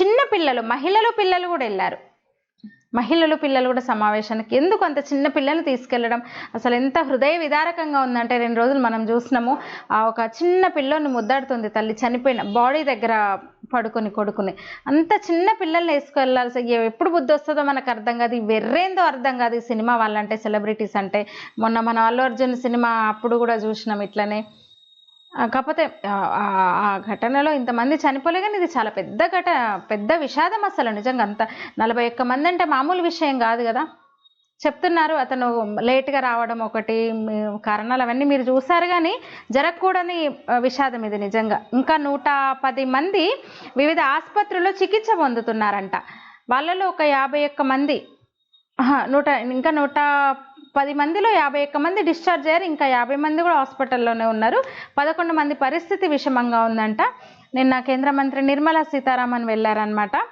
చిన్న పిల్లలు, మహిళలు పిల్లలు కూడా వెళ్ళారు. మహిళలు పిల్లలు కూడా సమావేశానికి. ఎందుకు అంత చిన్న పిల్లల్ని తీసుకెళ్లడం? అసలు ఎంత హృదయ విదారకంగా ఉందంటే 2 రోజులు మనం చూసినాము. ఒక చిన్న పిల్లోని ముద్దాడుతుంది తల్లి, చనిపోయిన బాడీ దగ్గర పడుకొని కొడుకుని. అంత చిన్న పిల్లల్ని వేసుకెళ్లాల్సి ఎప్పుడు బుద్ధి వస్తుందో మనకు అర్థం కాదు. ఈ వెర్రేందో అర్థం కాదు ఈ సినిమా వాళ్ళంటే, సెలబ్రిటీస్ అంటే. మొన్న మన అల్లు అర్జున్ సినిమా అప్పుడు కూడా చూసినాం ఇట్లనే. కాకపోతే ఆ ఘటనలో ఇంతమంది చనిపోలే, కానీ ఇది చాలా పెద్ద విషాదం అసలు. నిజంగా అంత 41 మంది అంటే మామూలు విషయం కాదు కదా. చెప్తున్నారు అతను లేట్గా రావడం ఒకటి, కారణాలు అవన్నీ మీరు చూసారు, కానీ జరగకూడని విషాదం ఇది నిజంగా. ఇంకా 110 మంది వివిధ ఆసుపత్రుల్లో చికిత్స పొందుతున్నారంట. వాళ్ళలో ఒక 51 మంది, ఇంకా 110 మందిలో 51 మంది డిశ్చార్జ్ అయ్యారు. ఇంకా 50 మంది కూడా హాస్పిటల్లోనే ఉన్నారు. 11 మంది పరిస్థితి విషమంగా ఉందంట. నిన్న కేంద్ర మంత్రి నిర్మలా సీతారామన్ వెళ్ళారనమాట.